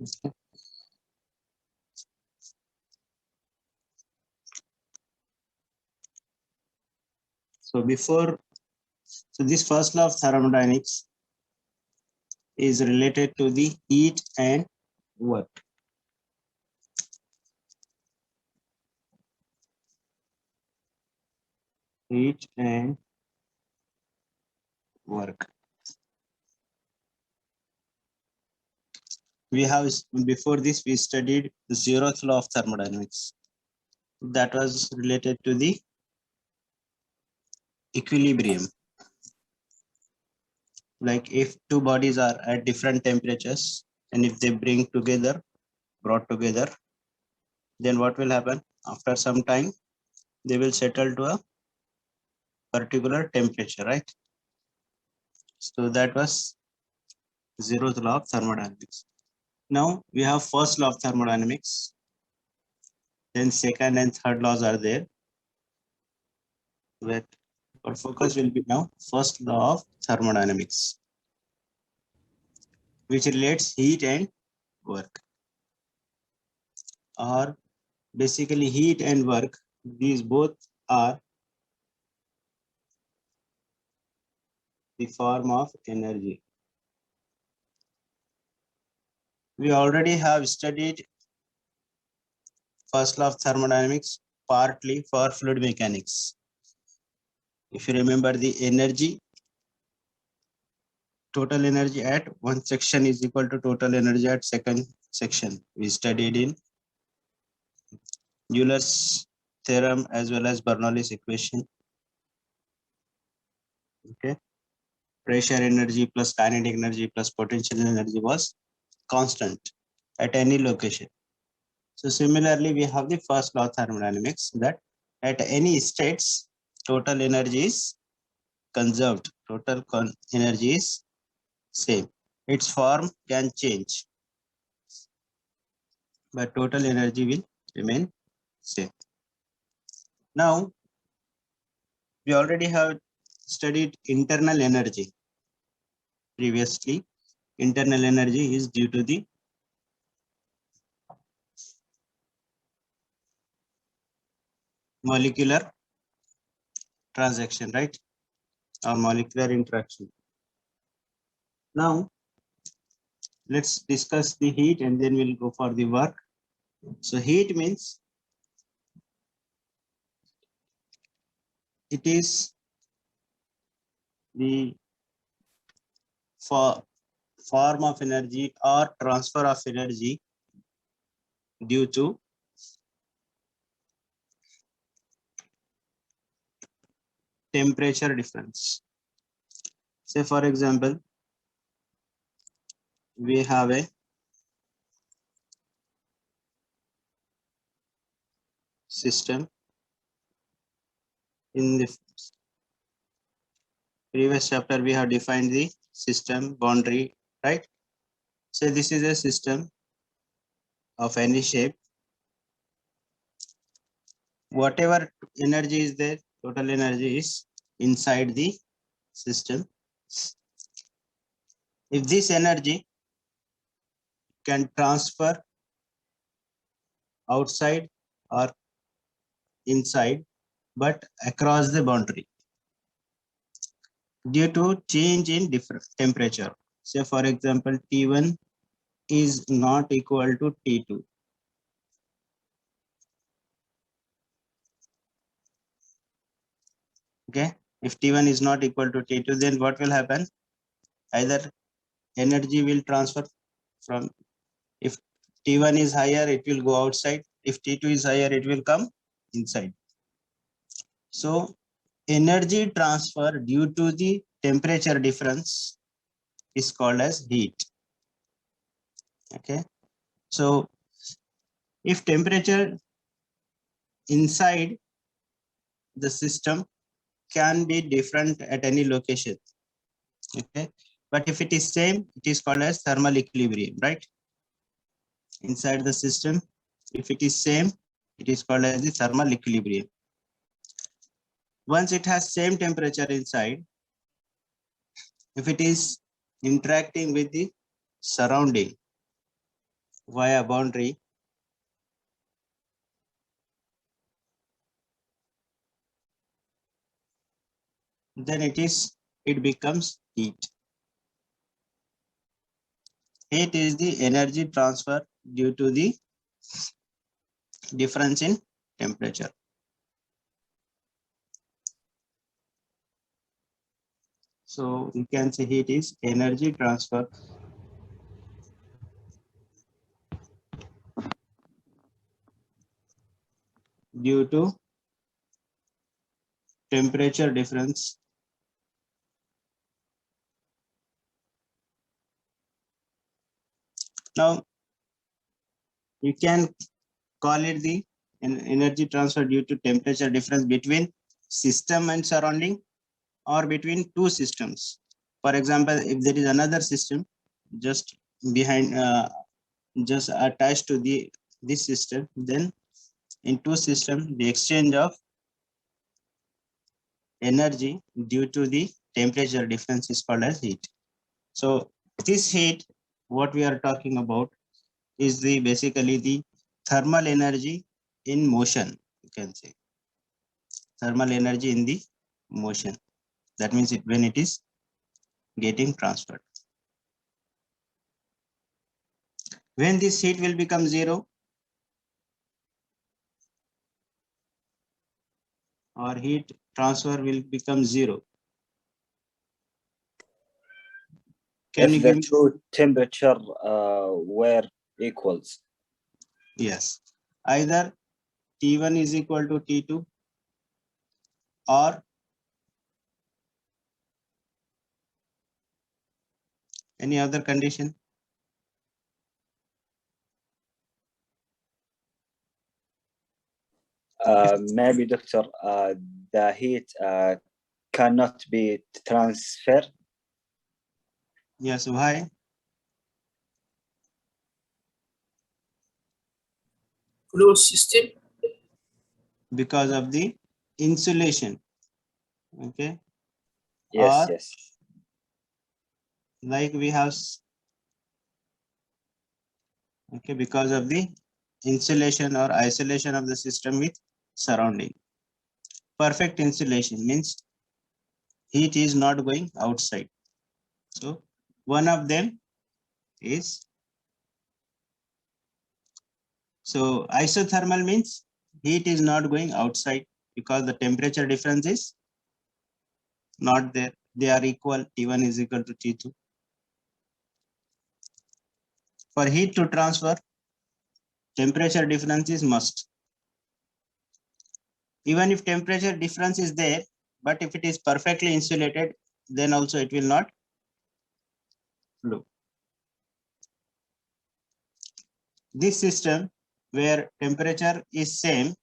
Okay. So this first law of thermodynamics is related to the heat and work. Heat and work. We have, before this, we studied the zeroth law of thermodynamics. That was related to the equilibrium. Like if two bodies are at different temperatures and if they brought together, then what will happen? After some time, they will settle to a particular temperature, right? So that was zeroth law of thermodynamics. Now we have first law of thermodynamics. Then second and third laws are there. But our focus will be now first law of thermodynamics, which relates heat and work. Or basically heat and work, these both are the form of energy. We already have studied first law of thermodynamics partly for fluid mechanics. If you remember, the energy, total energy at one section is equal to total energy at second section. We studied in Euler's theorem as well as Bernoulli's equation. Okay, pressure energy plus kinetic energy plus potential energy was constant at any location. So similarly, we have the first law of thermodynamics that at any states, total energy is conserved, total energy is same. Its form can change, but total energy will remain same. Now, we already have studied internal energy previously. Internal energy is due to the molecular transaction, right? Or molecular interaction. Now, let's discuss the heat and then we'll go for the work. So heat means it is the form of energy or transfer of energy due to temperature difference. Say for example, we have a system. In the previous chapter, we have defined the system boundary, right? So this is a system of any shape. Whatever energy is there, total energy is inside the system. If this energy can transfer outside or inside, but across the boundary due to change in different temperature. Say for example, T1 is not equal to T2. Okay, if T1 is not equal to T2, then what will happen? Either energy will transfer from, if T1 is higher, it will go outside. If T2 is higher, it will come inside. So energy transfer due to the temperature difference is called as heat. Okay, so if temperature inside the system can be different at any location, okay, but if it is same, it is called as thermal equilibrium, right? Inside the system, if it is same, it is called as the thermal equilibrium. Once it has same temperature inside, if it is interacting with the surrounding, via boundary, then it becomes heat. Heat is the energy transfer due to the difference in temperature. So you can say heat is energy transfer due to temperature difference now. You can call it the energy transfer due to temperature difference between system and surrounding, or between two systems. For example, if there is another system just behind, just attached to this system, then in two systems, the exchange of energy due to the temperature difference is called as heat. So this heat, what we are talking about, is the basically the thermal energy in motion. You can say thermal energy in the motion. That means when it is getting transferred. When this heat will become zero, or heat transfer will become zero. Can you If the give me? two temperature were equals. Yes. Either T1 is equal to T2, or any other condition. Maybe, doctor, the heat cannot be transferred. Yes, why? Closed system. Because of the insulation. Okay. Yes, Or yes. like we have, okay, because of the insulation or isolation of the system with surrounding. Perfect insulation means heat is not going outside. So one of them is, so isothermal means heat is not going outside because the temperature difference is not there. They are equal. T1 is equal to T2. For heat to transfer, temperature difference is must. Even if temperature difference is there, but if it is perfectly insulated, then also it will not flow. This system where temperature is same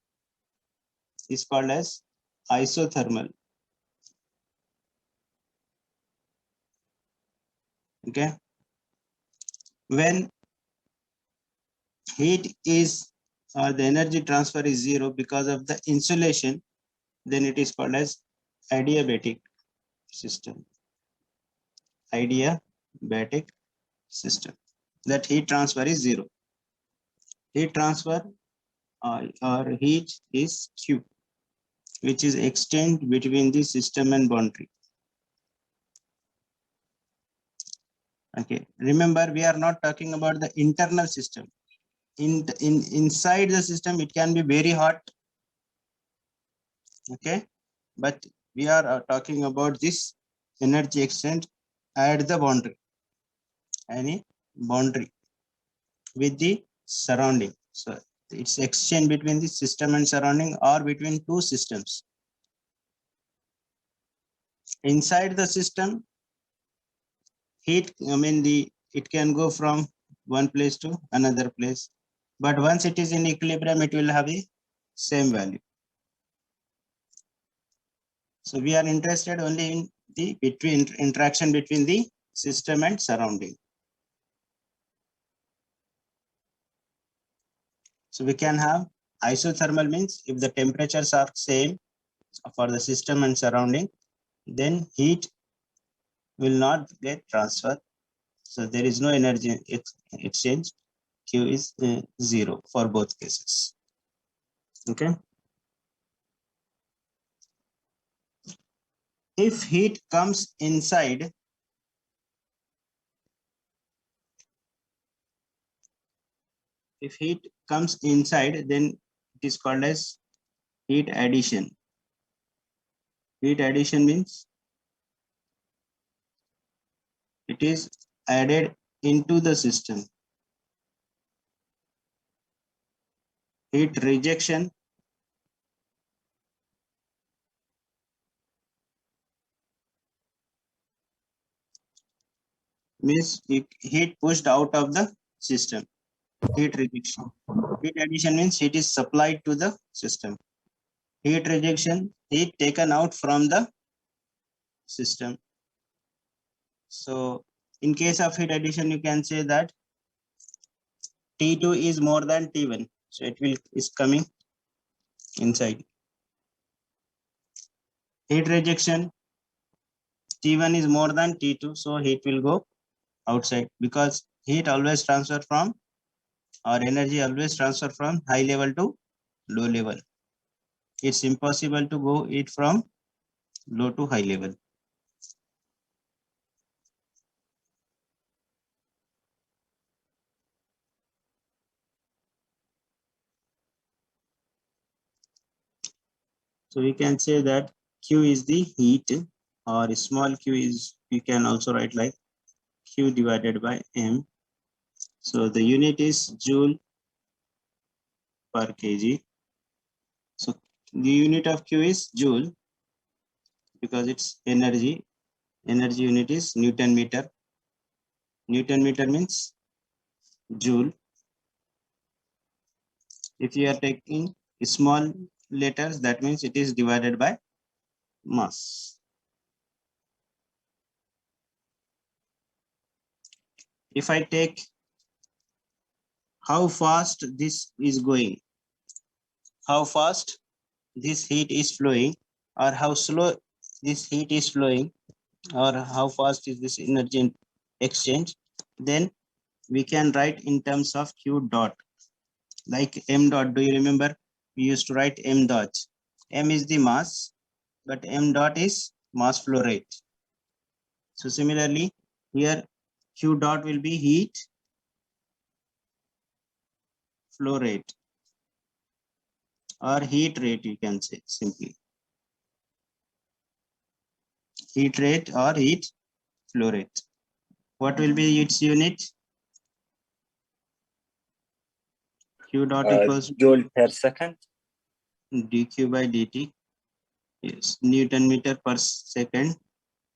is called as isothermal. Okay. When heat is, the energy transfer is zero because of the insulation, then it is called as adiabatic system. Adiabatic system. That heat transfer is zero. Heat transfer or heat is Q, which is exchange between the system and boundary. Okay, remember we are not talking about the internal system. Inside the system, it can be very hot. Okay, but we are talking about this energy exchange at the boundary, any boundary with the surrounding. So it's exchange between the system and surrounding, or between two systems. Inside the system, heat, it can go from one place to another place, but once it is in equilibrium, it will have a same value. So we are interested only in the interaction between the system and surrounding. So we can have isothermal means if the temperatures are same for the system and surrounding, then heat will not get transferred. So there is no energy exchange. Q is 0 for both cases. Okay. If heat comes inside, then it is called as heat addition. Heat addition means it is added into the system. Heat rejection means heat pushed out of the system. Heat rejection. Heat addition means heat is supplied to the system. Heat rejection, heat taken out from the system. So in case of heat addition, you can say that T2 is more than T1. So it is coming inside. Heat rejection, T1 is more than T2. So heat will go outside, because heat always transfer from, or energy always transfer from high level to low level. It's impossible to go it from low to high level. So we can say that Q is the heat, or small q is, you can also write like Q divided by M. So the unit is joule per kg. So the unit of Q is joule, because it's energy. Energy unit is Newton meter. Newton meter means joule. If you are taking small letters, that means it is divided by mass. If I take how fast this is going, how fast this heat is flowing, or how slow this heat is flowing, or how fast is this energy exchange, then we can write in terms of Q dot, like M dot. Do you remember? We used to write M dot. M is the mass, but M dot is mass flow rate. So similarly, here Q dot will be heat flow rate, or heat rate, you can say simply. Heat rate or heat flow rate. What will be its unit? Q dot equals joule per second. dq by dt. Yes, Newton meter per second,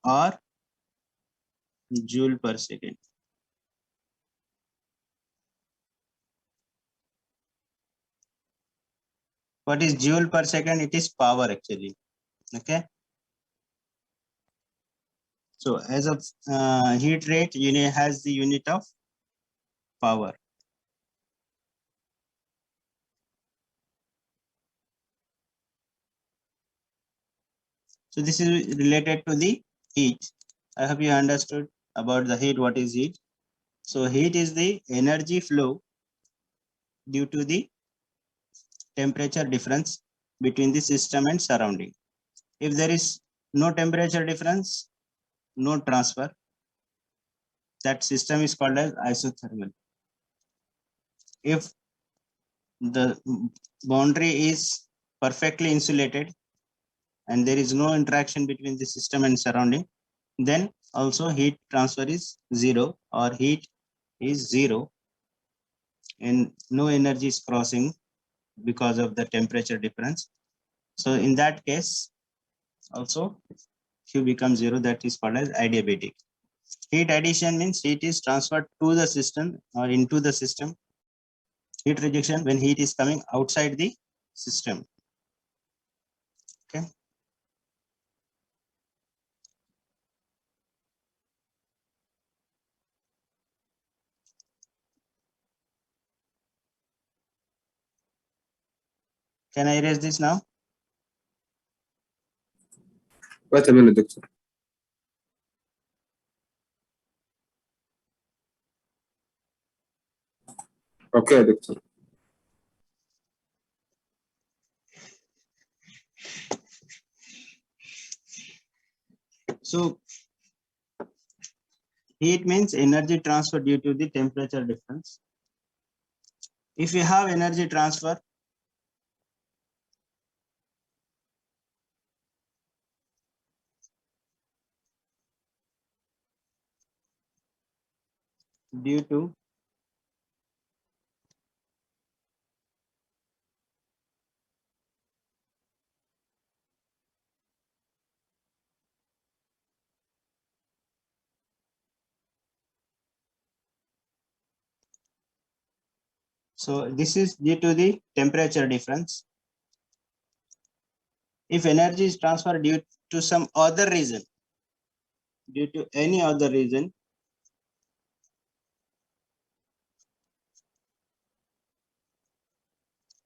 or joule per second. What is joule per second? It is power actually. Okay. So as of heat rate, unit has the unit of power. So this is related to the heat. I hope you understood about the heat. What is heat? So heat is the energy flow due to the temperature difference between the system and surrounding. If there is no temperature difference, no transfer, that system is called as isothermal. If the boundary is perfectly insulated and there is no interaction between the system and surrounding, then also heat transfer is zero, or heat is zero, and no energy is crossing because of the temperature difference. So in that case, also Q becomes zero. That is called as adiabatic. Heat addition means heat is transferred to the system or into the system. Heat rejection, when heat is coming outside the system. Okay. Can I erase this now? Wait a minute, doctor. اوكي يا دكتور. So heat means energy transfer due to the temperature difference. If you have energy transfer, due to so this is due to the temperature difference. If energy is transferred due to some other reason, due to any other reason,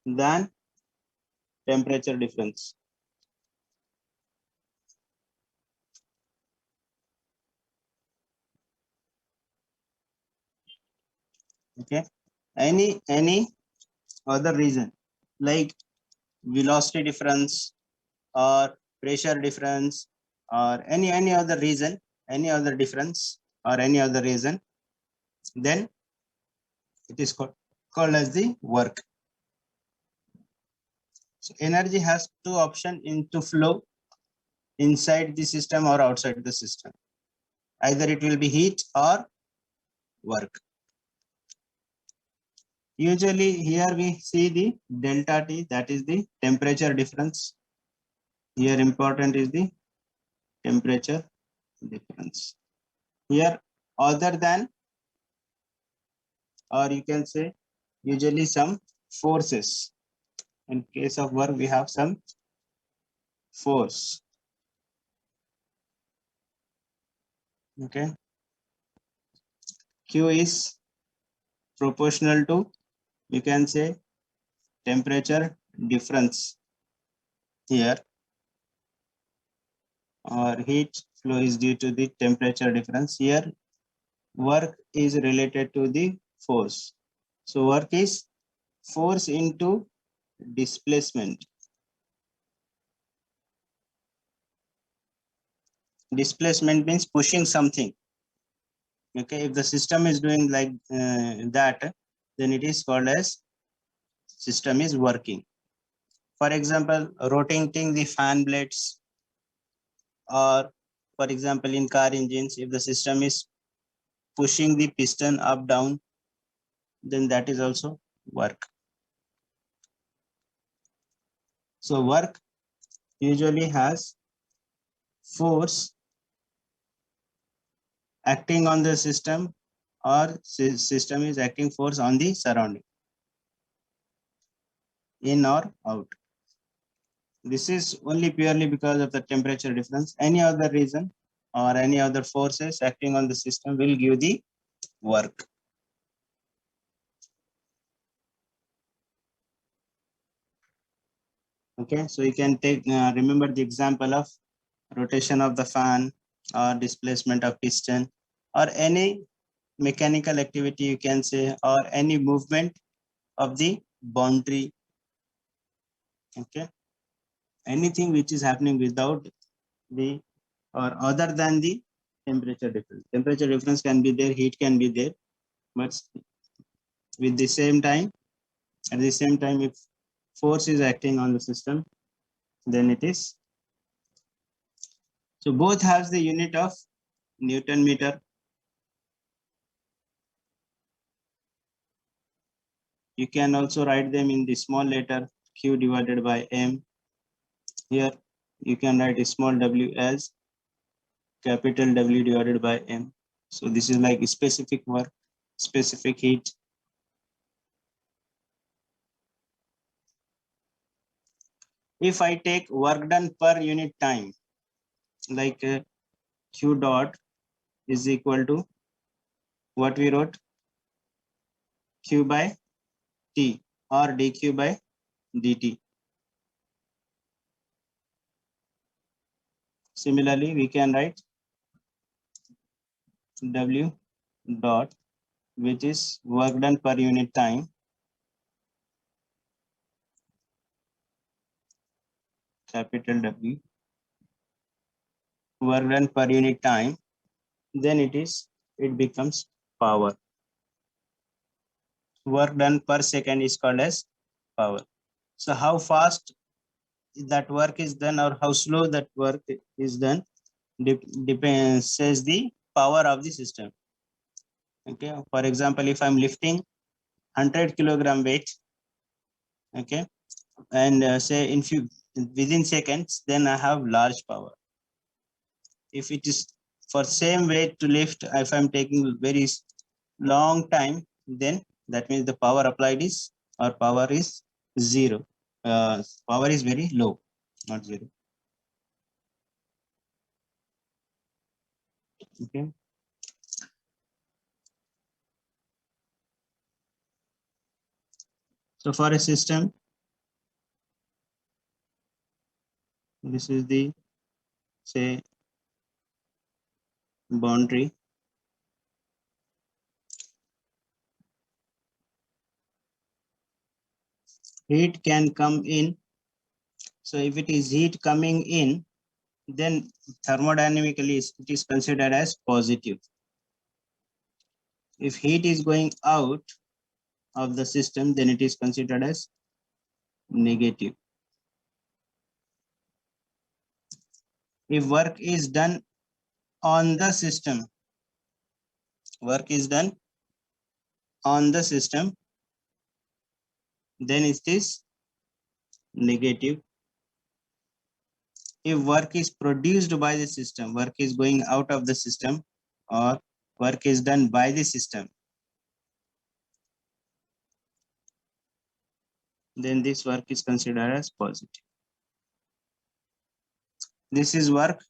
than temperature difference. Okay, any other reason like velocity difference or pressure difference or any other reason, any other difference or any other reason, then it is called as the work. So energy has two options into flow inside the system or outside the system. Either it will be heat or work. Usually here we see the delta T, that is the temperature difference. Here important is the temperature difference. Here other than, or you can say usually some forces. In case of work we have some force. Okay. Q is proportional to, you can say, temperature difference here, or heat flow is due to the temperature difference. Here work is related to the force. So work is force into displacement. Displacement means pushing something. Okay, if the system is doing like that, then it is called as system is working. For example, rotating the fan blades, or for example in car engines, if the system is pushing the piston up down, then that is also work. So work usually has force acting on the system, or system is acting force on the surrounding, in or out. This is only purely because of the temperature difference. Any other reason or any other forces acting on the system will give the work. Okay, so you can take remember the example of rotation of the fan or displacement of piston or any mechanical activity, you can say, or any movement of the boundary. Okay, anything which is happening without the or other than the temperature difference. Temperature difference can be there, heat can be there, but with the same time, at the same time, if force is acting on the system, then it is. So both has the unit of Newton meter. You can also write them in the small letter Q divided by M. Here you can write a small w as capital W divided by M. So this is like specific work, specific heat. If I take work done per unit time, like Q dot is equal to what we wrote, Q by T or dQ by dt. Similarly, we can write W dot which is work done per unit time, capital W, work done per unit time, then it becomes power. Work done per second is called as power. So how fast that work is done or how slow that work is done depends, says the power of the system. Okay, for example, if I'm lifting 100 kilogram weight, okay, and say within seconds, then I have large power. If it is for same weight to lift, if I'm taking very long time, then that means the power applied is, or power is zero. Power is very low, not zero. Okay. So for a system, this is the, say, boundary. Heat can come in. So if it is heat coming in, then thermodynamically it is considered as positive. If heat is going out of the system, then it is considered as negative. If work is done on the system, work is done on the system, then it is negative. If work is produced by the system, work is going out of the system, or work is done by the system, then this work is considered as positive. This is work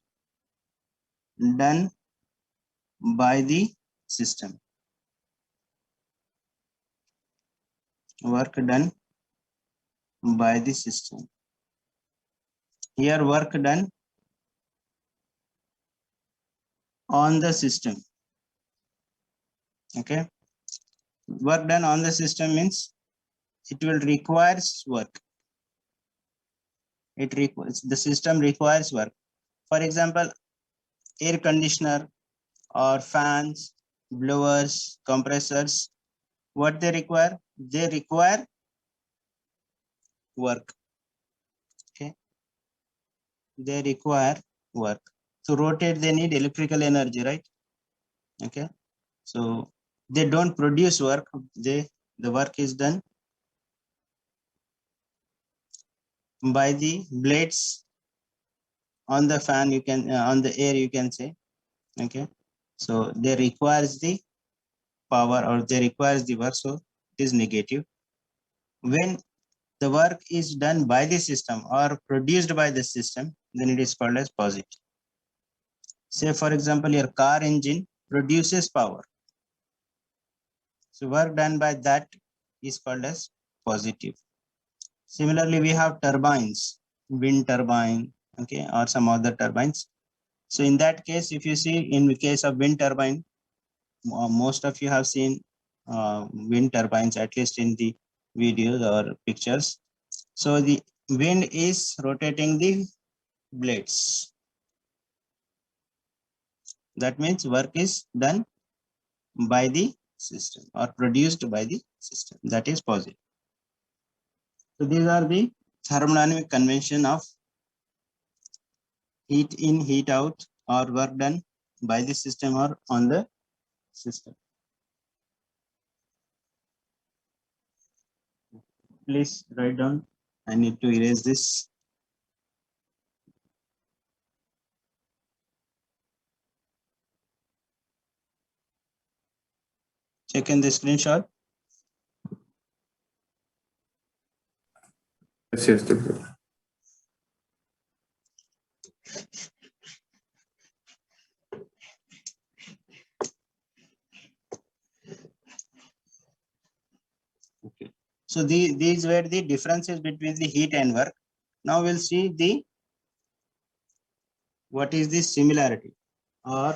done by the system. Work done by the system. Here work done on the system. Okay. Work done on the system means it will require work. The system requires work. For example, air conditioner or fans, blowers, compressors, what they require? They require work. Okay. They require work. To rotate, they need electrical energy, right? Okay. So they don't produce work. The work is done by the blades on the fan, you can on the air, you can say. Okay. So they requires the power, or they requires the work, so it is negative. When the work is done by the system or produced by the system, then it is called as positive. Say for example, your car engine produces power. So work done by that is called as positive. Similarly, we have turbines, wind turbine, okay, or some other turbines. So in that case, if you see in the case of wind turbine, most of you have seen wind turbines, at least in the videos or pictures. So the wind is rotating the blades. That means work is done by the system or produced by the system. That is positive. So these are the thermodynamic convention of heat in, heat out, or work done by the system or on the system. Please write down. I need to erase this. Check in the screenshot. Yes, Doctor. Okay. So these were the differences between the heat and work. Now we'll see what is the similarity or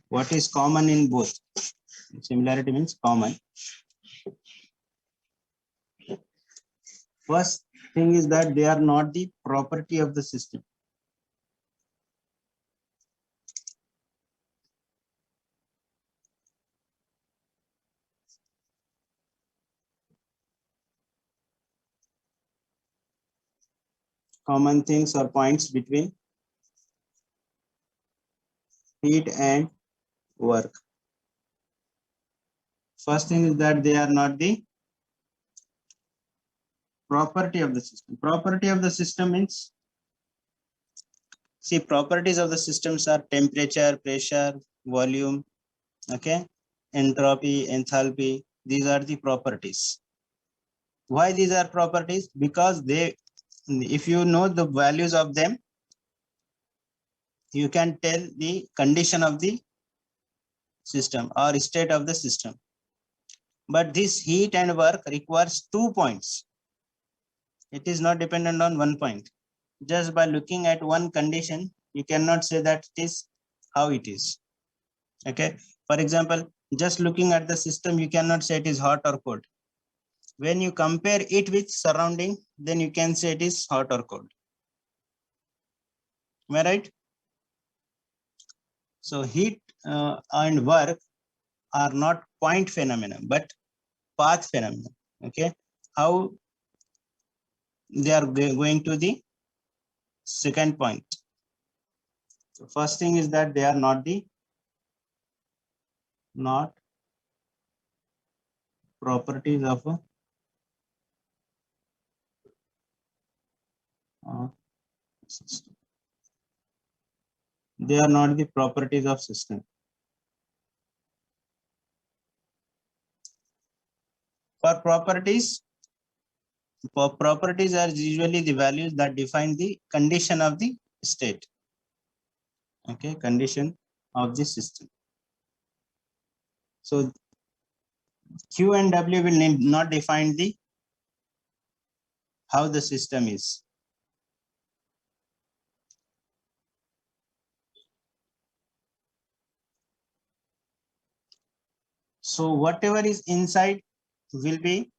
what is common in both. Similarity means common. First thing is that they are not the property of the system. Common things or points between heat and work. First thing is that they are not the property of the system. Property of the system means, see, properties of the systems are temperature, pressure, volume, okay, entropy, enthalpy. These are the properties. Why these are properties? Because they, if you know the values of them, you can tell the condition of the system or state of the system. But this heat and work requires 2 points. It is not dependent on 1 point. Just by looking at one condition, you cannot say that it is how it is. Okay. For example, just looking at the system, you cannot say it is hot or cold. When you compare it with surrounding, then you can say it is hot or cold. Am I right? So heat and work are not point phenomena, but path phenomena. Okay. How they are going to the second point. So first thing is that they are not properties of a system. They are not the properties of system. For properties are usually the values that define the condition of the state. Okay, condition of the system. So Q and W will not define the how the system is. So whatever is inside will be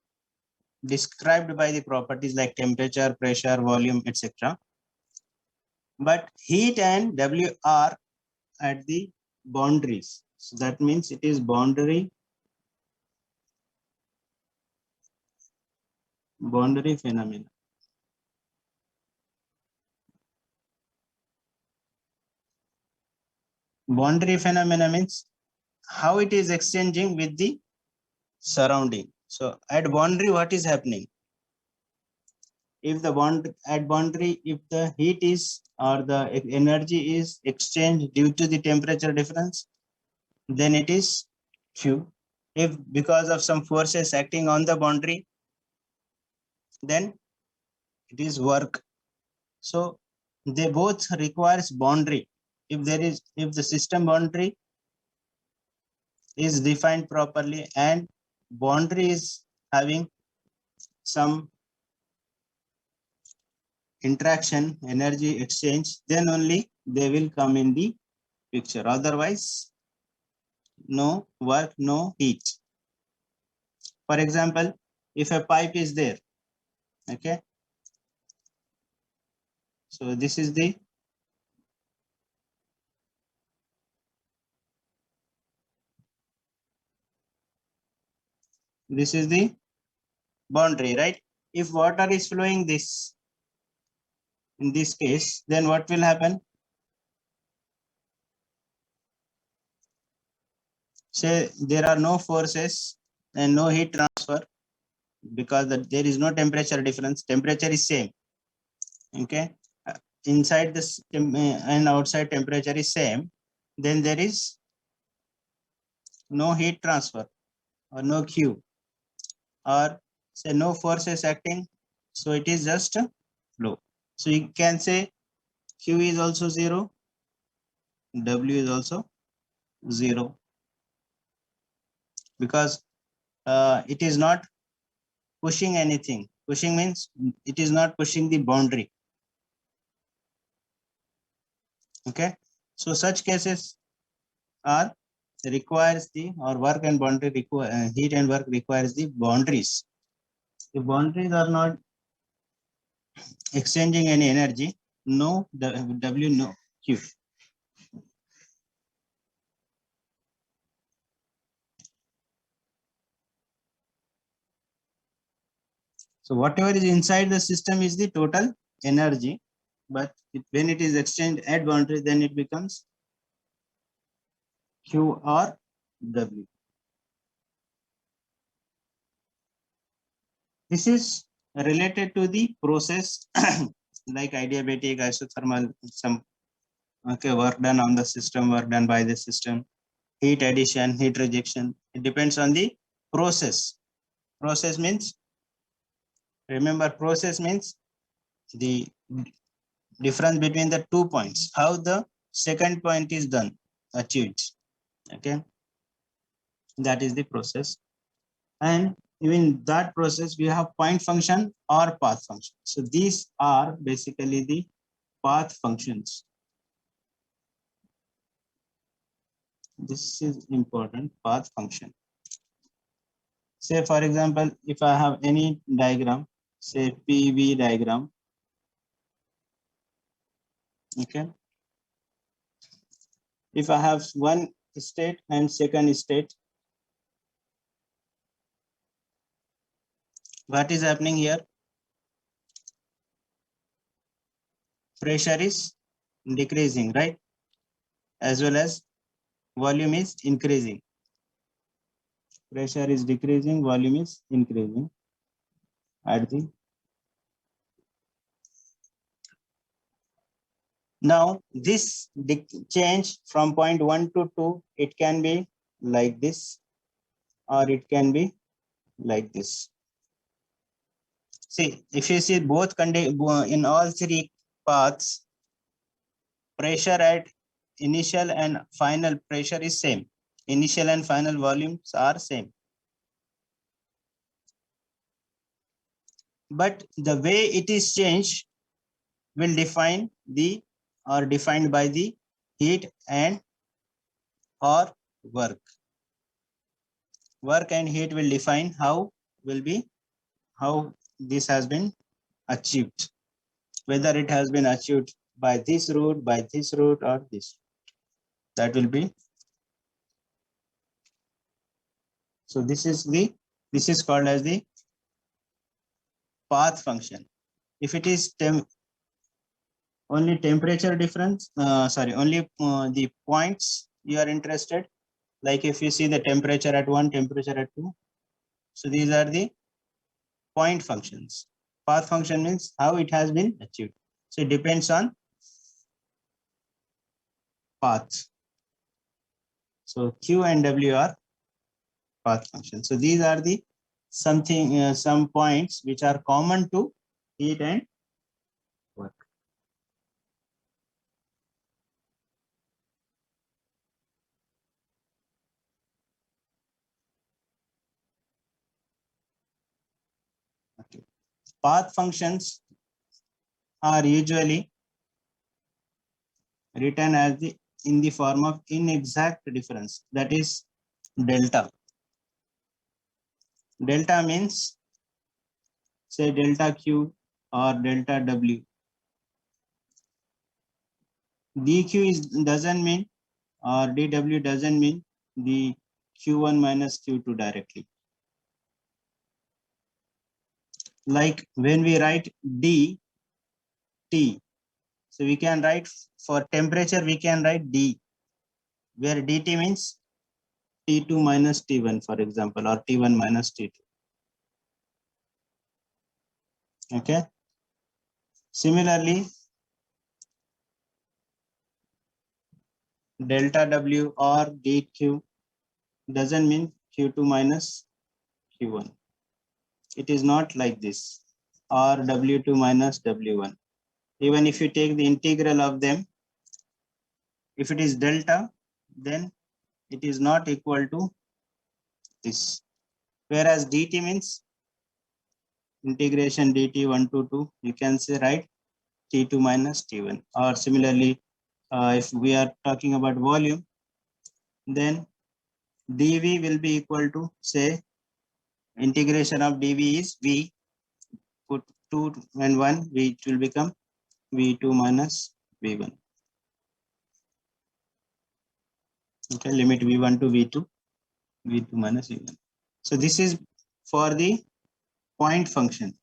described by the properties like temperature, pressure, volume, etc. But heat and W are at the boundaries. So that means it is boundary phenomena. Boundary phenomena means how it is exchanging with the surrounding. So at boundary, what is happening? If the boundary, if the heat is or the energy is exchanged due to the temperature difference, then it is Q. If because of some forces acting on the boundary, then it is work. So they both requires boundary. If the system boundary is defined properly and boundary is having some interaction, energy exchange, then only they will come in the picture. Otherwise, no work, no heat. For example, if a pipe is there, okay. So this is the boundary, right? If water is flowing this, in this case, then what will happen? Say there are no forces and no heat transfer because there is no temperature difference. Temperature is same. Okay. Inside this and outside temperature is same. Then there is no heat transfer or no Q, or say no forces acting. So it is just flow. So you can say Q is also 0, W is also 0, because it is not pushing anything. Pushing means it is not pushing the boundary. Okay. So such cases are requires the, or work and boundary require, heat and work requires the boundaries. If boundaries are not exchanging any energy, no W, no Q. So whatever is inside the system is the total energy, but when it is exchanged at boundary, then it becomes Q or W. This is related to the process like adiabatic, isothermal, some work done on the system, work done by the system, heat addition, heat rejection. It depends on the process. Process means, remember, process means the difference between the 2 points, how the second point is done, achieved. Okay, that is the process. And even that process, we have point function or path function. So these are basically the path functions. This is important, path function. Say for example, if I have any diagram, say PV diagram, okay. If I have one state and second state, what is happening here? Pressure is decreasing, right? As well as volume is increasing. Pressure is decreasing, volume is increasing. At the now this change from point 1 to 2, it can be like this, or it can be like this. See, if you see both in all three paths, pressure at initial and final pressure is same. Initial and final volumes are same. But the way it is changed will define the, or defined by the heat and or work. Work and heat will define how this has been achieved. Whether it has been achieved by this route, or this. That will be. So this is called as the path function. If it is only temperature difference, only the points you are interested, like if you see the temperature at 1, temperature at 2. So these are the point functions. Path function means how it has been achieved. So it depends on path. So Q and W are path function. So these are the some points which are common to heat and work. Okay. Path functions are usually written as in the form of inexact difference, that is delta. Delta means, say, delta Q or delta W. dQ doesn't mean, or dW doesn't mean the Q1 minus Q2 directly. Like when we write D, T, so we can write for temperature, we can write D, where DT means T2 minus T1, for example, or T1 minus T2. Okay. Similarly, delta W or dQ doesn't mean Q2 minus Q1. It is not like this, or W2 minus W1. Even if you take the integral of them, if it is delta, then it is not equal to this. Whereas dt means integration dt 1 to 2, you can say, right, T2 minus T1. Or similarly, if we are talking about volume, then dV will be equal to, say, integration of dV is V, put 2 and 1, it will become V2 minus V1. Okay, limit V1 to V2, V2 minus V1. So this is for the point function.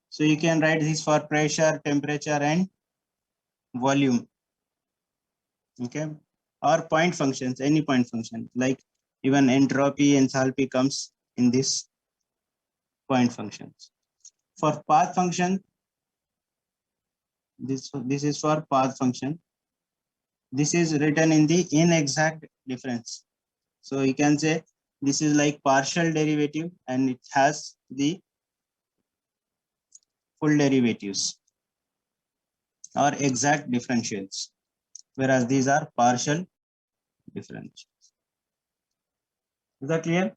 So you can write this for pressure, temperature, and volume. Okay, or point functions, any point function, like even entropy, enthalpy comes in this point functions. For path function, this is for path function. This is written in the inexact difference. So you can say this is like partial derivative and it has the full derivatives or exact differentials, whereas these are partial differentials. Is that clear?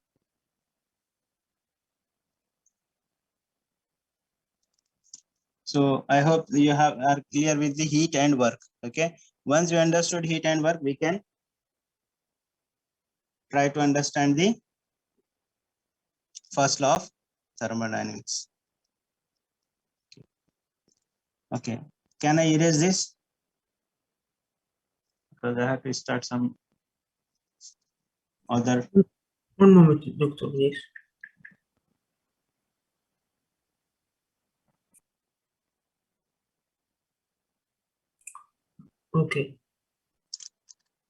So I hope you are clear with the heat and work. Okay. Once you understood heat and work, we can try to understand the first law of thermodynamics. Okay. Can I erase this? Because I have to start some other. One moment, doctor, please. Okay.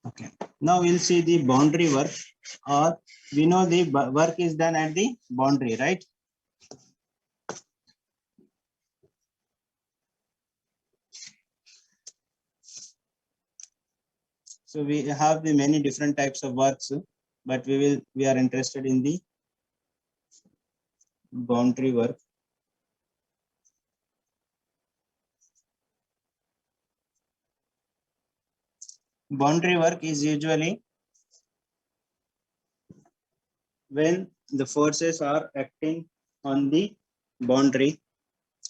Okay. Now we'll see the boundary work, or we know the work is done at the boundary, right? So we have the many different types of works, but we are interested in the boundary work. Boundary work is usually when the forces are acting on the boundary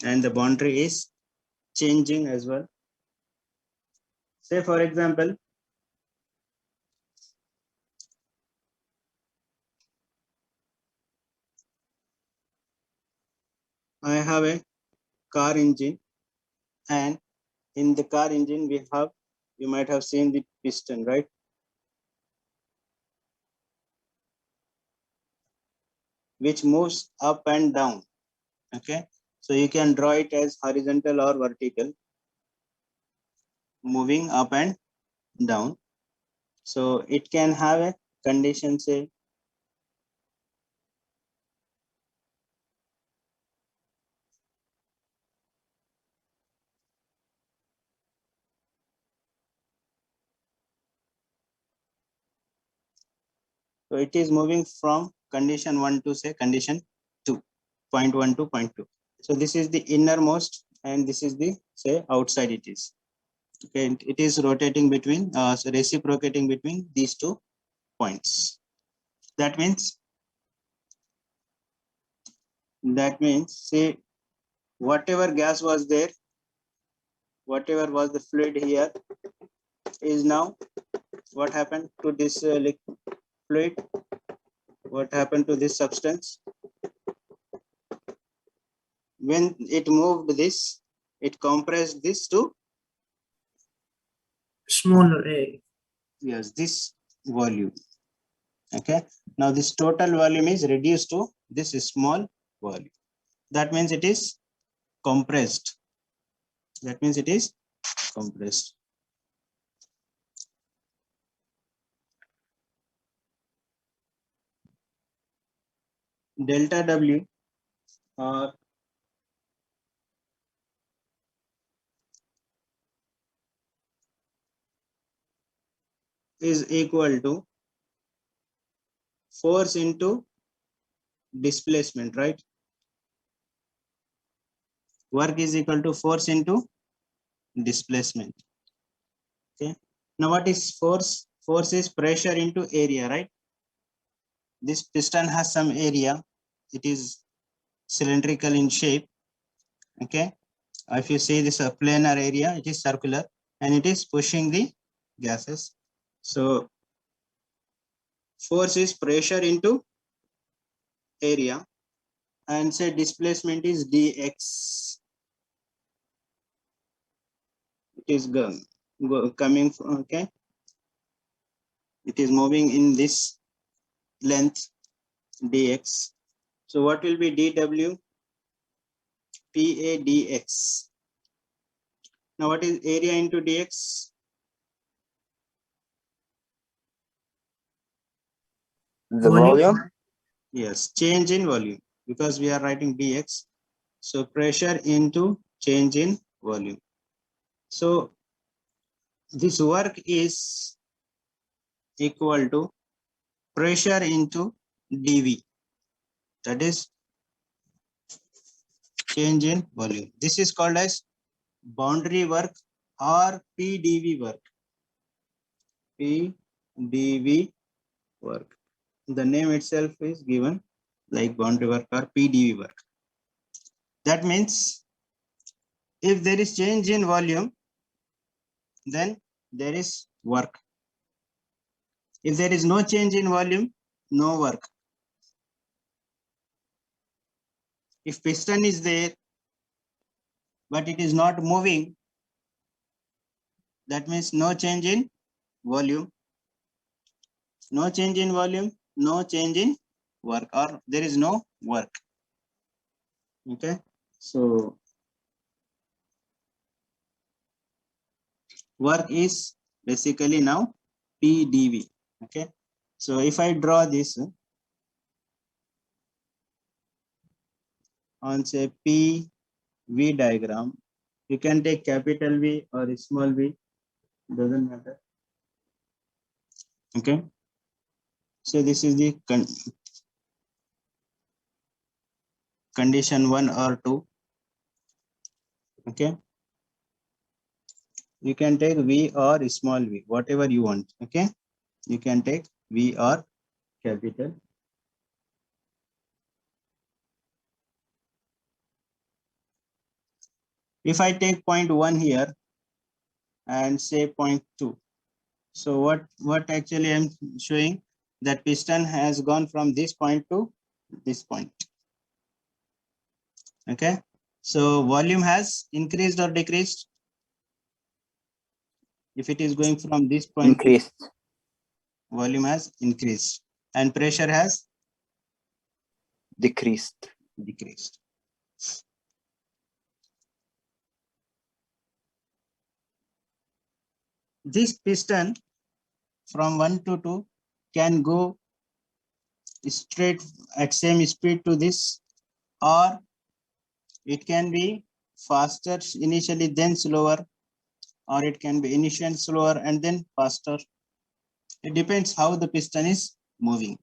and the boundary is changing as well. Say for example, I have a car engine, and in the car engine we have, you might have seen the piston, right? Which moves up and down. Okay, so you can draw it as horizontal or vertical, moving up and down. So it can have a condition, say so it is moving from condition 1 to say condition 2, point 1 to point 2. So this is the innermost and this is the say outside it is. Okay, it is rotating between, so reciprocating between these 2 points. That means say whatever gas was there, whatever was the fluid here is now what happened to this fluid, what happened to this substance when it moved this, it compressed this to Smaller area. yes, this volume. Okay, now this total volume is reduced to this small volume. That means it is compressed. That means it is compressed. Delta W is equal to force into displacement, right? Work is equal to force into displacement. Okay. Now what is force? Force is pressure into area, right? This piston has some area. It is cylindrical in shape. Okay. If you see this planar area, it is circular and it is pushing the gases. So force is pressure into area, and say displacement is dx. It is coming from, okay, it is moving in this length dx. So what will be dw? Pa dx. Now what is area into dx? The Volume. volume. Yes, change in volume, because we are writing dx. So pressure into change in volume. So this work is equal to pressure into dV. That is change in volume. This is called as boundary work or PDV work. PDV work. The name itself is given like boundary work or PDV work. That means if there is change in volume, then there is work. If there is no change in volume, no work. If piston is there, but it is not moving, that means no change in volume. No change in volume, no change in work, or there is no work. Okay, so work is basically now PDV. Okay, so if I draw this on say PV diagram, you can take capital V or small v, doesn't matter. Okay, so this is the condition 1 or 2. Okay, you can take V or small v, whatever you want. Okay, you can take V or capital. If I take point 1 here and say point 2, so what actually I'm showing, that piston has gone from this point to this point. Okay, so volume has increased or decreased? If it is going from this point, Increased. volume has increased and pressure has Decreased. decreased. This piston from 1 to 2 can go straight at same speed to this, or it can be faster initially then slower, or it can be initially slower and then faster. It depends how the piston is moving.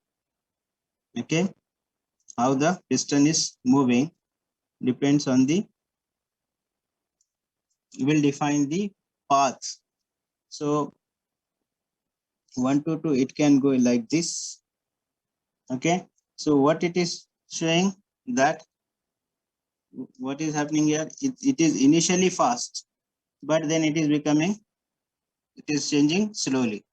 Okay, how the piston is moving depends on the, will define the path. So 1 to 2, it can go like this. Okay, so what it is showing, that what is happening here, it is initially fast, but then it is becoming, it is changing slowly.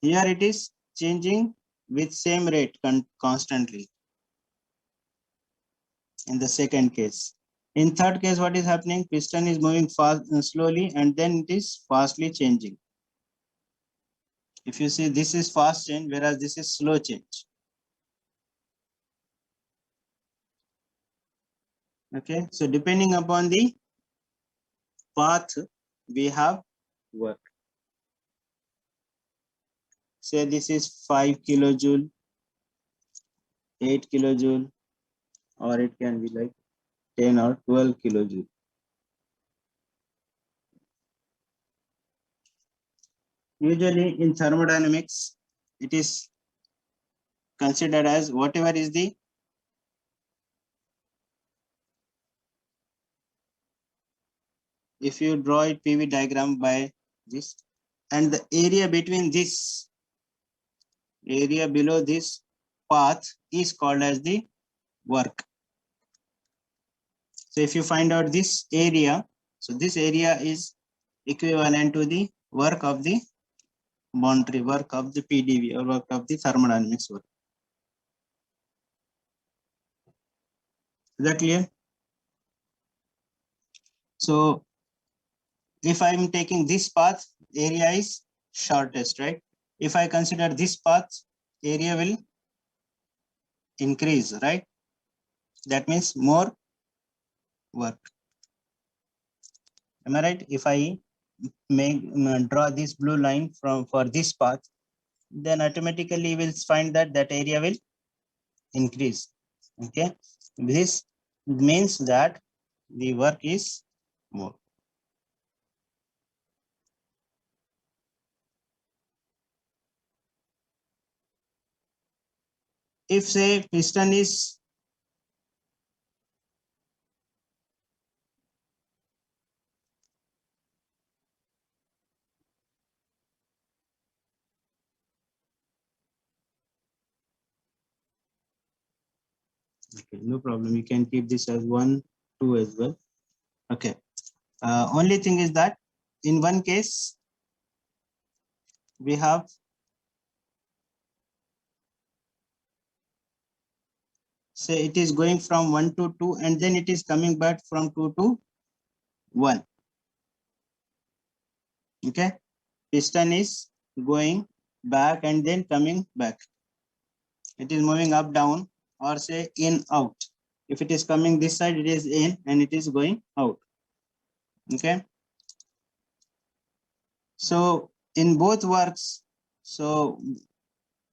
Here it is changing with same rate constantly in the second case. In third case, what is happening, piston is moving fast slowly, and then it is fastly changing. If you see, this is fast change, whereas this is slow change. Okay, so depending upon the path, we have work. Say this is 5 kilojoule, 8 kilojoule, or it can be like 10 or 12 kilojoule. Usually in thermodynamics, it is considered as whatever is the if you draw it PV diagram by this, and the area between this area below this path is called as the work. So if you find out this area, so this area is equivalent to the work of the boundary work of the PDV or work of the thermodynamics work. Is that clear? So if I'm taking this path, area is shortest, right? If I consider this path, area will increase, right? That means more work. Am I right? If I draw this blue line for this path, then automatically we'll find that area will increase. Okay, this means that the work is more. If say piston is okay, no problem. You can keep this as 1, 2 as well. Okay. Only thing is that in one case we have say it is going from 1 to 2 and then it is coming back from 2 to 1. Okay, piston is going back and then coming back. It is moving up, down, or say in, out. If it is coming this side, it is in and it is going out. Okay. So in both works, so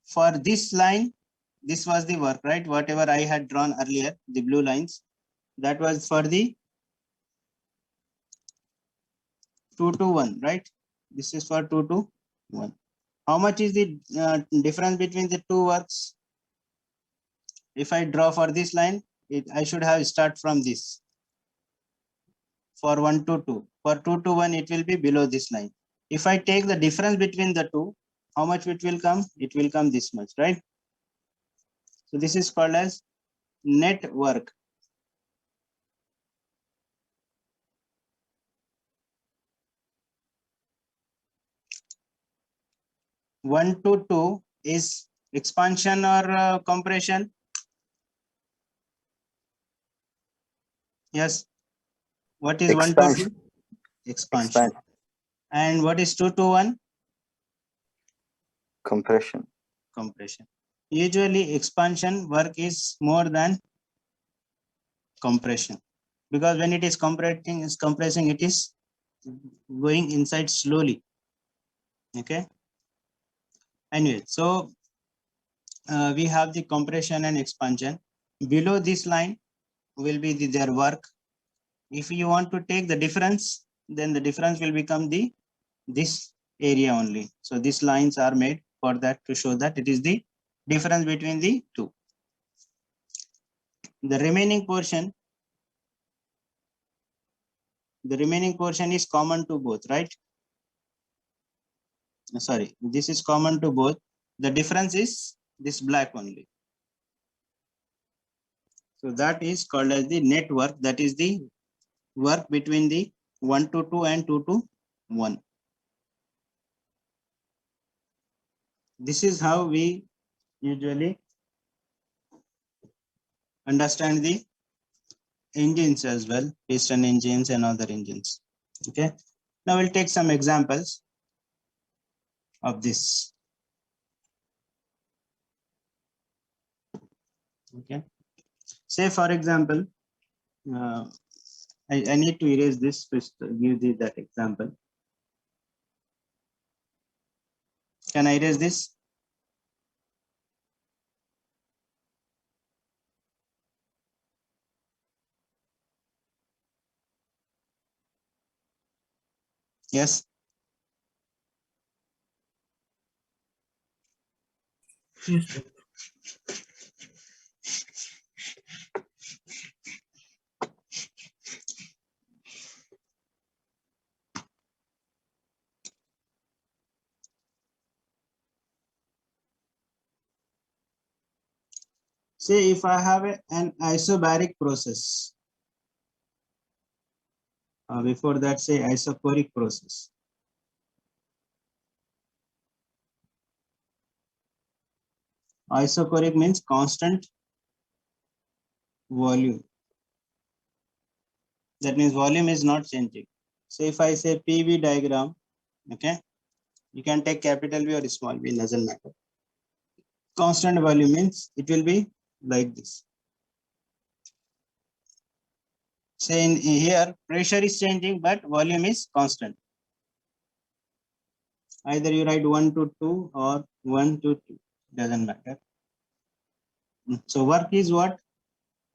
for this line, this was the work, right? Whatever I had drawn earlier, the blue lines, that was for the 2 to 1, right? This is for 2 to 1. How much is the difference between the two works? If I draw for this line, I should have start from this. For 1 to 2. For 2 to 1, it will be below this line. If I take the difference between the two, how much it will come? It will come this much, right? So this is called as net work. One to two is expansion or compression? Yes. What is 1 to 2? Expansion. And what is 2 to 1? Compression. Compression. Usually expansion work is more than compression, because when it is compressing, it is going inside slowly. Okay. Anyway, so we have the compression and expansion. Below this line will be their work. If you want to take the difference, then the difference will become this area only. So these lines are made for that, to show that it is the difference between the two. The remaining portion is common to both, right? Sorry, this is common to both. The difference is this black only. So that is called as the net work. That is the work between the 1 to 2 and 2 to 1. This is how we usually understand the engines as well, piston engines and other engines. Okay. Now we'll take some examples of this. Okay. Say for example, I need to erase this to give that example. Can I erase this? Yes. Yes. Say if I have an isobaric process, before that say isochoric process. Isochoric means constant volume. That means volume is not changing. So if I say PV diagram, okay, you can take capital V or small v, doesn't matter. Constant volume means it will be like this. Say in here, pressure is changing, but volume is constant. Either you write 1 to 2 or 1 to 2, doesn't matter. So work is what?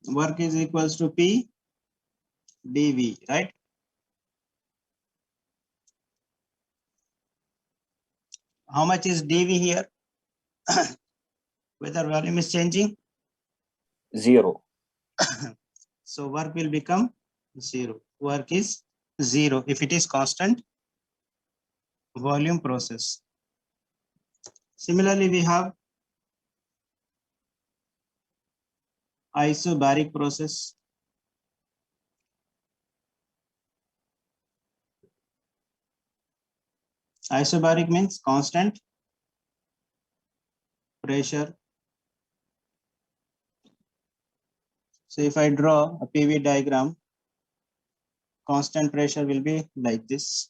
Work is equals to P dV, right? How much is dV here? Whether volume is changing, 0. so work will become 0. Work is 0 if it is constant volume process. Similarly, we have isobaric process. Isobaric means constant pressure. So if I draw a PV diagram, constant pressure will be like this.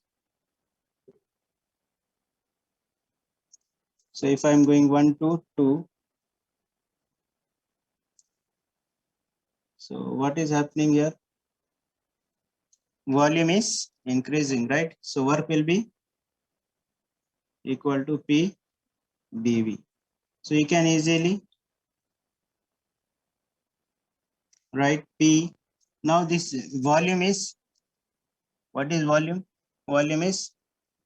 So if I'm going 1 to 2, so what is happening here? Volume is increasing, right? So work will be equal to P dV. So you can easily write P. Now this volume is, what is volume? Volume is,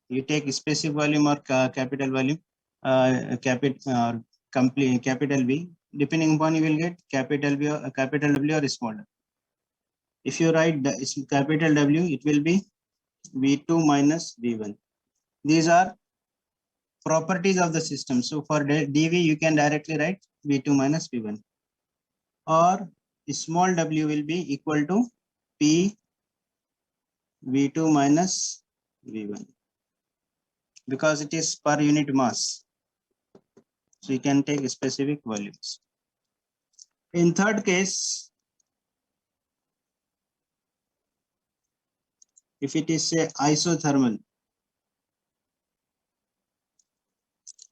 you take specific volume or capital volume, capital V. Depending upon, you will get capital V or capital W or smaller. If you write the capital W, it will be V2 minus V1. These are properties of the system. So for dV, you can directly write V2 minus V1. Or small w will be equal to P V2 minus V1. Because it is per unit mass. So you can take specific volumes. In third case, if it is say isothermal.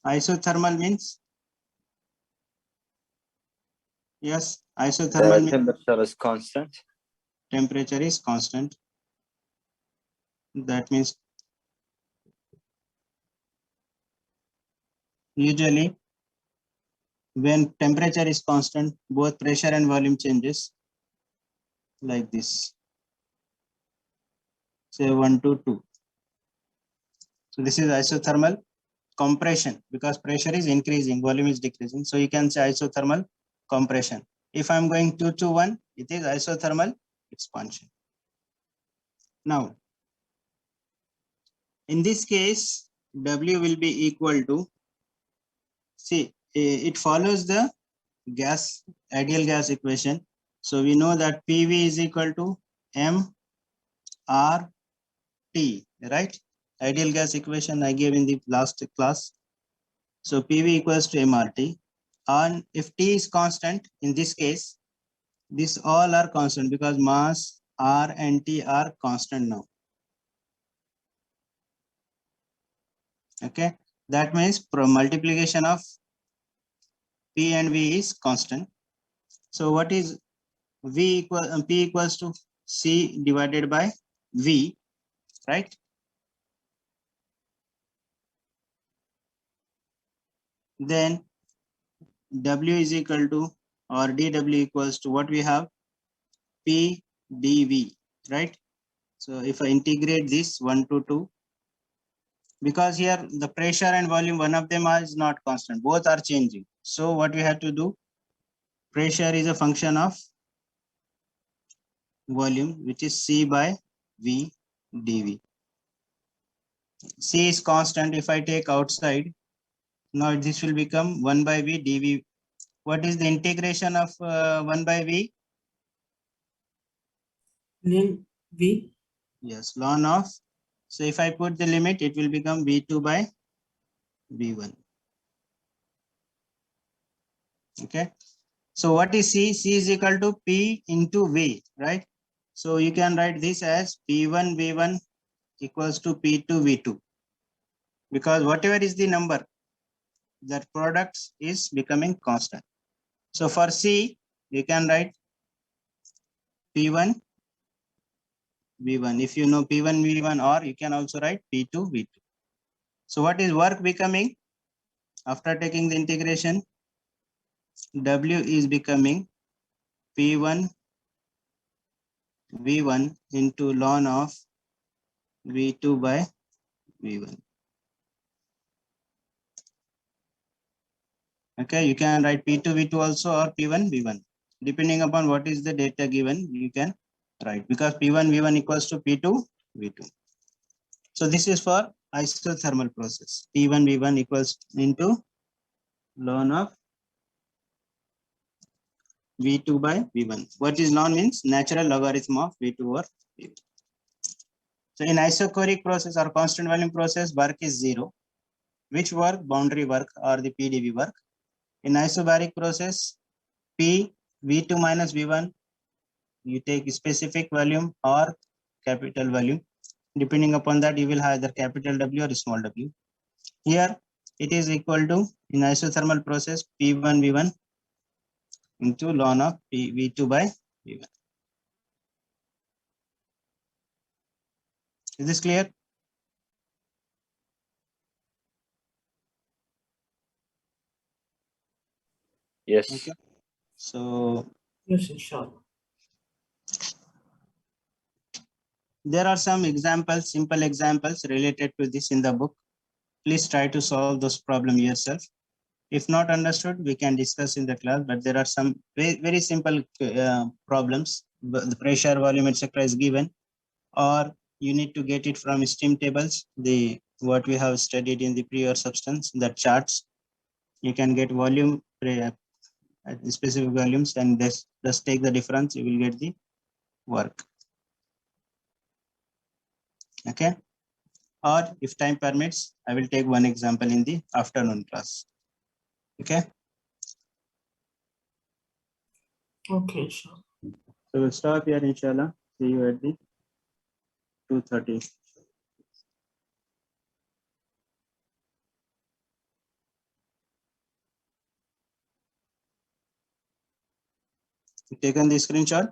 Isothermal means, yes, isothermal The means temperature is constant. temperature is constant. That means usually when temperature is constant, both pressure and volume changes like this. Say 1 to 2. So this is isothermal compression because pressure is increasing, volume is decreasing. So you can say isothermal compression. If I'm going 2 to 1, it is isothermal expansion. Now, in this case, W will be equal to, see, it follows the gas, ideal gas equation. So we know that PV is equal to mRT, right? Ideal gas equation I gave in the last class. So PV equals to mRT. And if T is constant, in this case, these all are constant because mass R and T are constant now. Okay, that means multiplication of P and V is constant. So what is V equal P equals to C divided by V, right? Then W is equal to, or dW equals to what we have, P dV, right? So if I integrate this 1 to 2, because here the pressure and volume, one of them is not constant, both are changing. So what we have to do, pressure is a function of volume, which is C by V dV. C is constant. If I take outside, now this will become 1 by V dV. What is the integration of 1 by V? Ln V. Yes, ln of. So if I put the limit, it will become V2 by V1. Okay. So what is C? C is equal to P into V, right? So you can write this as P1 V1 equals to P2 V2, because whatever is the number, that product is becoming constant. So for C, you can write P1 V1. If you know P1 V1, or you can also write P2 V2. So what is work becoming after taking the integration? W is becoming P1 V1 into ln of V2 by V1. Okay, you can write P2 V2 also, or P1 V1. Depending upon what is the data given, you can write, because P1 V1 equals to P2 V2. So this is for isothermal process. P1 V1 equals into ln of V2 by V1. What is ln means? Natural logarithm of V2 over V1. So in isochoric process or constant volume process, work is 0. Which work? Boundary work or the PdV work. In isobaric process, P V2 minus V1, you take specific volume or capital volume. Depending upon that, you will have either capital W or small w. Here it is equal to, in isothermal process, P1 V1 into ln of V2 by V1. Is this clear? Yes. Okay. So Yes, inshallah. there are some examples, simple examples related to this in the book. Please try to solve those problems yourself. If not understood, we can discuss in the class, but there are some very simple problems. The pressure, volume, etc. is given, or you need to get it from stream tables, the what we have studied in the pure substance, the charts. You can get volume at the specific volumes, and just take the difference, you will get the work. Okay. Or if time permits, I will take one example in the afternoon class. Okay. Okay, inshallah. So we'll stop here, inshallah. See you at the 2:30. Taken the screenshot?